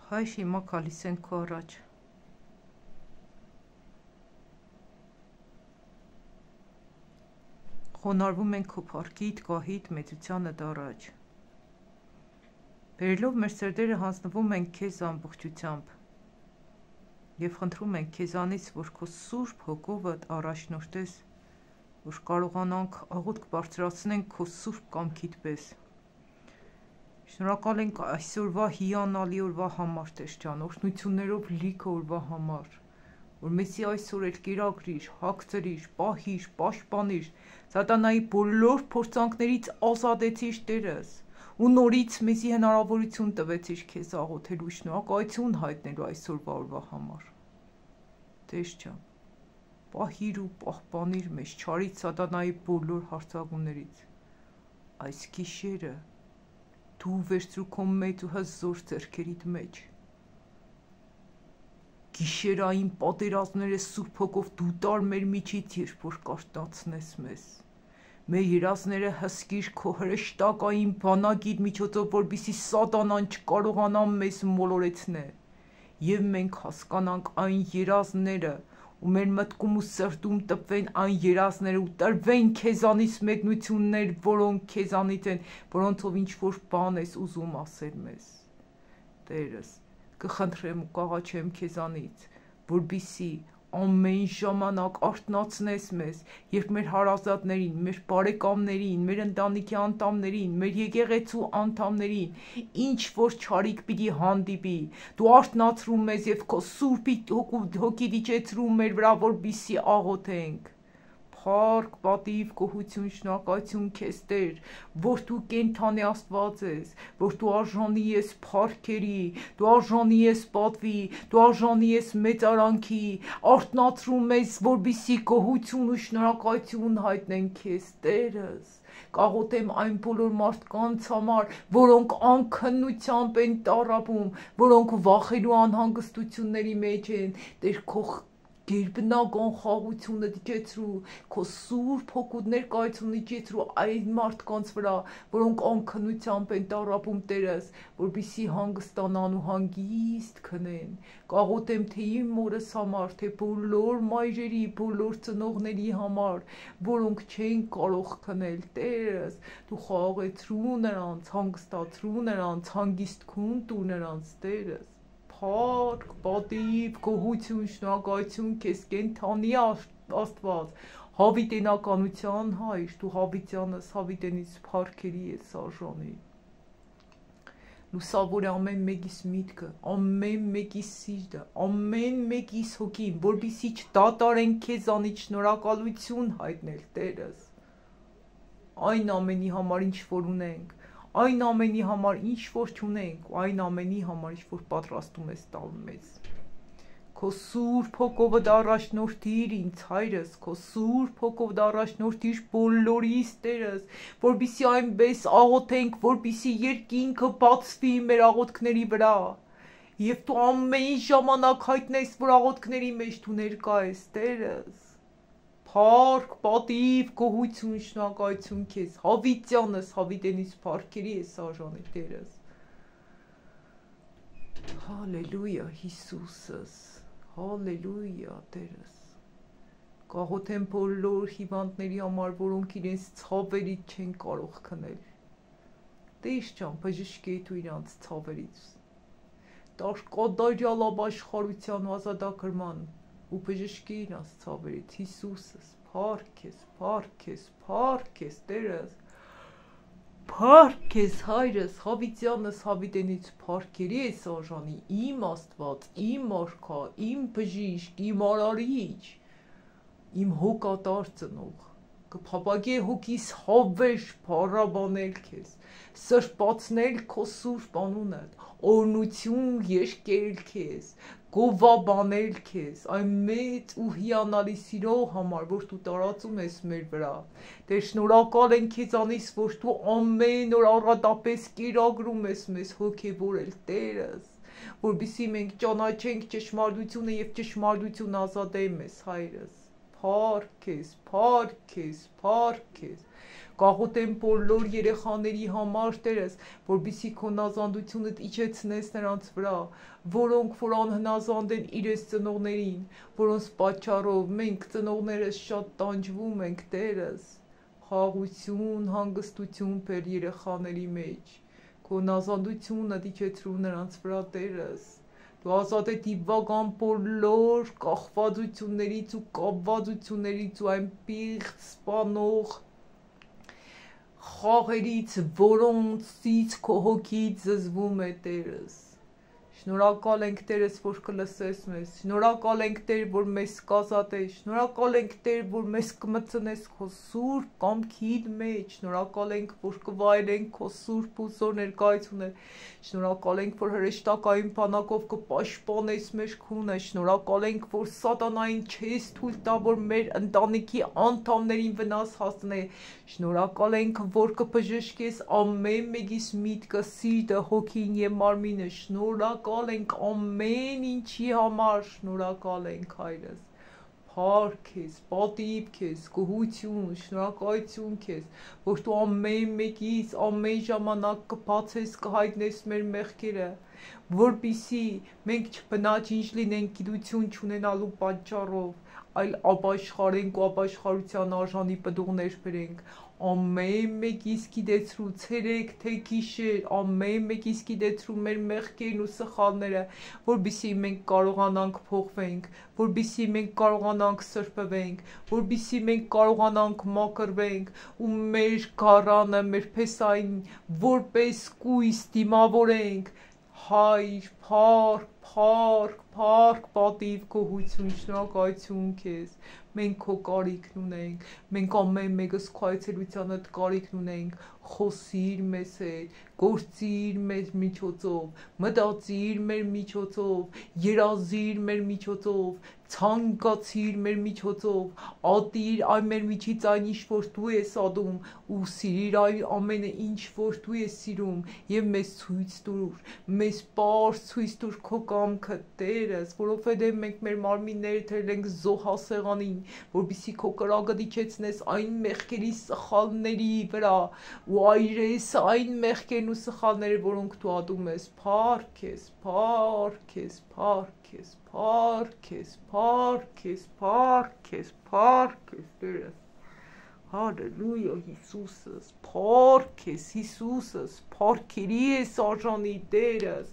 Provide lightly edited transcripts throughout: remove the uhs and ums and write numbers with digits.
Հայ հիմա գալիս են քո առաջ։ Խոնարհվում են քո փառքիդ, գահիդ, մեծությանդ առաջ։ Բերելով մեր սրտերը հանձնվում ենք քեզ ամբողջությամբ և խնդրում ենք քեզանից, որ քո սուրբ հոգովդ առաջնորդես, որ կարողանանք աղոթք բարձրացնենք քո սուրբ կամքիդ պես։ Շնորհակալ ենք այսօրվա հիանալի օրվա համար, Տեր ջան, օրհնություններով լիքը օրվա համար, որ մեզի այսօր էլ կերակրիր, հագցրիր, պահիր, պաշտպանիր, սատանայի բոլոր փորձանքներից ազատեցիր Տերս, ու նորից մեզի հնարավորություն տվեցիր քեզ աղոթելու, շնորհակալություն հայտնելու այսօրվա օրվա համար։ Տեր ջան, պահիր ու պահպանիր մեզ չարից սատանայի բոլոր հարձակումներից։ Այս գիշերը դու վերցրու քո մեծ ու հզոր ձեռքերիդ մեջ։ Գիշերային պատերազմները Սուրբ Հոգով դու տար մեր միջից, երբ որ կարթնացնես մեզ։ Մեր երազները հսկիր քո հրեշտակային բանակիդ միջոցով, որպեսզի սատանան չկարողանա մեզ մոլորեցնել, և մենք հասկանանք այն երազները, ու մեր մտքում ու սրտում տպվեն այն երազները ու տրվեն քեզանից մեկնություններ, որոնք քեզանից են, որոնցով ինչ-որ բան ես ուզում ասել մեզ։ Տերս, կխնդրեմ ու կաղաչեմ քեզանից, որպեսզի ամեն ժամանակ արթնացնես մեզ, երբ մեր հարազատներին, մեր բարեկամներին, մեր ընտանիքի անդամներին, մեր եկեղեցու անդամներին ինչ-որ չարիք պիտի հանդիպի, դու արթնացրու մեզ և քո Սուրբ Հոգի իջեցրու մեր վրա, որպեսզի աղոթենք։ Փառք, պատիվ, գոհություն, շնորհակալություն քեզ Տեր, որ դու կենդանի Աստված ես, որ դու արժանի ես փառքերի, դու արժանի ես պատվի, դու արժանի ես մեծարանքի, արթնացրու մեզ, որպեսզի գոհություն ու շնորհակալություն հայտնենք քեզ Տերս։ Կաղոթեմ այն բոլոր մարդկանց համար, որոնք անքնությամբ են տառապում, որոնք վախելու անհանգստությունների մեջ են, Տեր քո գերբնական խաղությունը իջեցրու, քո Սուրբ Հոգուդ ներկայությունը իջեցրու այն մարդկանց վրա, որոնք անքնությամբ են տառապում Տերս, որպեսզի հանգստանան ու հանգիստ քնեն։ Կաղոթեմ թե իմ մորս համար, թե բոլոր մայրերի, բոլոր ծնողների համար, որոնք չեն կարող քնել Տերս, դու խաղաղեցրու նրանց, հանգստացրու նրանց, հանգիստ քուն տուր նրանց Տերս։ Փառք, պատիվ, գոհություն, շնորհակալություն քեզ կենդանի Աստված, հավիտենականության Հայր, դու հավիտյանս հավիտենից փառքերի ես արժանի։ Լուսավոր է ամեն մեկիս միտքը, ամեն մեկիս սիրտը, ամեն մեկիս հոգին, որպեսզի չդատարեն քեզանից շնորհակալություն հայտնել Տերս։ Այն ամենի համար, ինչ որ ունենք, այն ամենի համար, ինչ որ չունենք, ու այն ամենի համար, ինչ որ պատրաստում ես տալ մեզ։ Քո Սուրբ Հոգովդ առաջնորդիր ինձ Հայրս, քո Սուրբ Հոգովդ առաջնորդիր բոլորիս Տերս, որպեսզի այնպես աղոթենք, որպեսզի երկինքը բացվի մեր աղոթքների վրա, և դու ամեն ժամանակ հայտնես, որ աղոթքների մեջ դու ներկա ես Տերս։ Փառք, պատիվ, գոհություն, շնորհակալություն քեզ, հավիտյանս հավիտենից փառքերի ես արժանի Տերս։ Հալելույա Հիսուսս, հալելույա Տերս։ Կաղոթեմ բոլոր հիվանդների համար, որոնք իրենց ցավերից չեն կարող քնել։ Տեր ջան, բժշկեի դու իրանց ցավերից։ Տար կատարյալ ապաշխարության ու ազատագրման ու բժշկի իրանց ցավերից, Հիսուսս, փառք ես, փառք ես, փառք ես Տերս, փառք ես Հայրս, հավիտյանս հավիտենից փառքերի ես արժանի, իմ Աստված, իմ Արքա, իմ բժիշկ, իմ արարիչ, իմ հոգատար ծնող, կփափագե հոգիս հավերժ փառաբանել քեզ, սրբացնել քո Սուրբ անունդ, օրհնություն երգել քեզ, գովաբանել քեզ, այն մեծ ու հիանալի սիրո համար, որ դու տարածում ես մեր վրա։ Տեր, շնորհակալ ենք քեզանից, որ դու ամեն օր առատապես կերակրում ես մեզ հոգևորել Տերս, որպեսզի մենք ճանաչենք ճշմարտությունը և ճշմարտությունը ազատե մեզ Հայրս։ Փառք քեզ, փառք քեզ, փառք քեզ։ կաղոթեմ բոլոր երեխաների համար Տերս, որպեսզի քո հնազանդությունդ իջեցնես նրանց վրա, որոնք որ անհնազանդ են իրենց ծնողներին, որոնց պատճառով մենք ծնողներս շատ տանջվում ենք Տերս, խաղաղություն, հանգստություն բեր երեխաների մեջ, քո հնազանդությունը իջեցրու նրանց վրա Տերս, դու ազատ է դիվական բոլոր կախվածություններից ու կապվածություններից ու այն պիղծ սպանող խաղերից, որոնցից քո հոգից զզվում է Տերս, շնորհակալ ենք Տերս, որ կլսես մեզ, շնորհակալ ենք Տեր, որ մեզ կազատես, շնորհակալ ենք Տեր, որ մեզ կմտցնես քո սուրբ կամքիդ մեջ, շնորհակալ ենք, որ կվայելենք քո սուրբ ու զոր ներկայությունը, շնորհակալ ենք, որ հրեշտակային բանակով կպաշտպանես մեր քունը, շնորհակալ ենք, որ սատանային չես թույլ տա, որ մեր ընտանիքի անդամներին վնաս հասցնե, շնորհակալ ենք, որ կբժշկես ամեն մեկիս միտքը, սիրտը, հոգին եւ մարմինը, շնորհակալ ենք ամեն ինչի համար, շնորհակալ ենք Հայրս, փառք քեզ, պատիվ քեզ, գոհություն, շնորհակալություն քեզ, որ դու ամեն մեկից ամեն ժամանակ կբացես, կհայտնես մեր մեղքերը, որպեսզի մենք չբնաջինջ լինենք գիտություն չունենալու պատճառով, այլ ապաշխարենք ու ապաշխարության արժանի պտուղներ բերենք, ամեն մեկիս գիտեցրու ցերեկ թե գիշեր, ամեն մեկիս գիտեցրու մեր մեղքերն ու սխալները, որպեսզի մենք կարողանանք փոխվենք, որպեսզի մենք կարողանանք սրբվենք, որպեսզի մենք կարողանանք մաքրվենք ու մեր գառանը, մեր փեսային որպես կույս դիմավորենք, Հայր, փառք, փառք, փառք, պատիվ, գոհություն, շնորհակալություն քեզ, մենք քո կարիքն ունենք, մենք ամեն մեկս քո այցելությանդ կարիքն ունենք, խոսիր մեզ հետ, գործիր մեր միջոցով, մտածիր մեր միջոցով, երազիր մեր միջոցով, ցանկացիր մեր միջոցով, ատիր այն մեր միջից այն ինչ որ դու ես ադում ու սիրիր այն ամենը ինչ որ դու ես սիրում եւ մեզ ցույց տուր, մեզ պարզ ցույց տուր քո կամքը Տերս, որովհետեւ մենք մեր մարմինները թերել ենք զոհասեղանին, որպեսզի քո կրակը դիչեցնես այն մեղքերի սխալների վրա ու այրես այն մեղքերն ու սխալները, որոնք դու ադում ես, փառք ես, փառք ես, փառք ես, փառք ես, փառք ես, փառք ես, փառք ես, Տերս, հալելույա Հիսուսս, փառք ես Հիսուսս, փառքերի ես արժանի Տերս,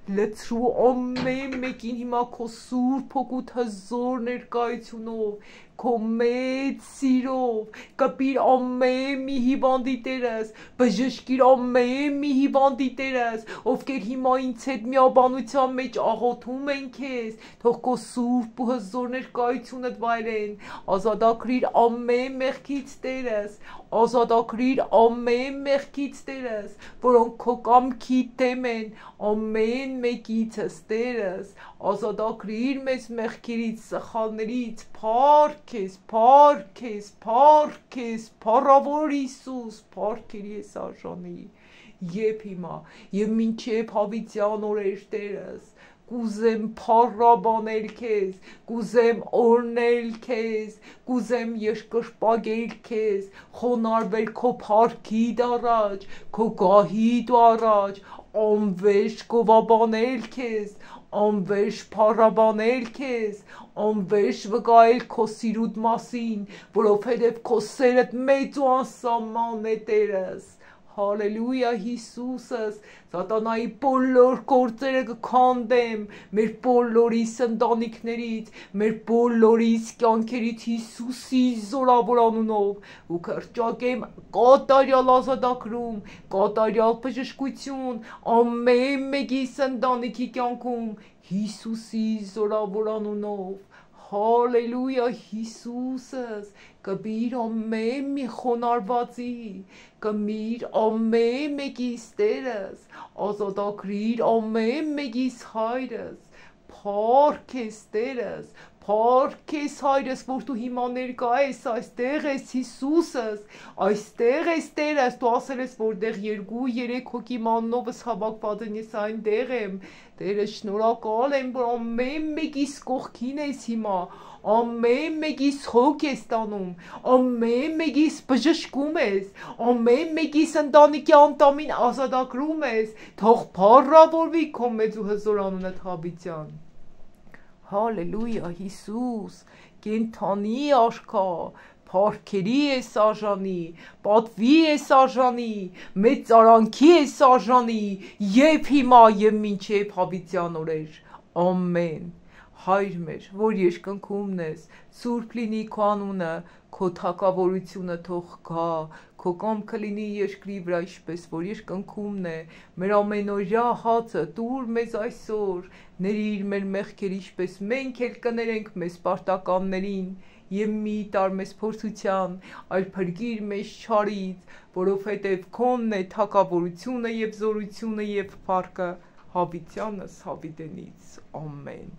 լցրու ամեն մեկին հիմա քո սուրբ հոգուդ հզոր ներկայությունով, քո մեծ սիրով, կպիր ամեն մի հիվանդի Տերս, բժշկիր ամեն մի հիվանդի Տերս, ովքեր հիմա ինձ հետ միաբանության մեջ աղոթում են քեզ, թող քո սուրբ ու հզոր ներկայությունդ վայելեն, ազատագրիր ամեն մեղքից Տերս, ազատագրիր ամեն մեղքից Տերս, որոնք քո կամքի դեմ են, ամեն մեկիցս Տերս, ազատագրիր մեզ մեղքերից, սխալներից, փառք ես, փառք ես, փառք ես, փառավոր Հիսուս, փառքերի ես արժանի, եւ հիմա, եւ մինչեւ հավիտյան օրեր Տերս, կուզեմ փառաբանել քեզ, կուզեմ օրնել քեզ, կուզեմ երկրպագել քեզ, խոնարհվել քո փառքիդ առաջ, քո գահիդ առաջ, անվերջ գովաբանել քեզ, անվերջ փառաբանել քեզ, անվերջ վկայել քո սիրուդ մասին, որովհետև քո սերդ մեծ ու անսահման է Տերս, հալելույա Հիսուսս, սատանայի բոլոր գործերը կքանդեմ, մեր բոլորիս ընտանիքներից, մեր բոլորիս կյանքերից Հիսուսի զորավոր անունով ու կրճակեմ կատարյալ ազատագրում, կատարյալ բժշկություն, ամեն մեկիս ընտանիքի կյանքում Հիսուսի զորավոր անունով, հալելույա Հիսուսս, կբիր ամեն մի խոնարհվածի, կմիր ամեն մեկիս Տերս, ազատագրիր ամեն մեկիս Հայրս, փառք ես Տերս, Փառք ես հայրս, որ դու հիմա ներկա ես, այստեղ ես Հիսուսս, այստեղ ես Տերս, դու ասել ես, որտեղ 2-3 հոգի մաննովս հավաքված են, ես այնտեղ եմ, Տերը շնորհակալ եմ, որ ամեն մեկիս կողքին ես հիմա, ամեն մեկիս հոգ ես տանում, ամեն մեկիս բժշկում ես, ամեն մեկիս ընտանիքի անդամին ազատագրում ես, թող փառավորվի քո մեծ ու հզոր անունը Թավիթյան։ Հալելույա, Հիսուս, կենթանի արքա, փառքերի ես արժանի, պատվի ես արժանի, մեծ արանքի ես արժանի, եւ հիմա եւ մինչեւ հավիտյան օրեր։ Ամեն։ Հայր մեր, որ երկնքումն ես, սուրբ լինի քո անունը, քո թակավորությունը թող գա, քո կամքը լինի երկրի վրա, ինչպես որ երկնքումն է, մեր ամենօրյա հացը տուր մեզ այսօր, ներիր մեր մեղքեր, ինչպես մենք էլ կներենք մեզ պարտականներին, եւ մի տար մեզ փորձության, այլ փրկիր մեզ չարից, որովհետեւ քոնն է թակավորությունը եւ զորությունը եւ փառքը հավիտյանս հավիտենից։ Ամեն։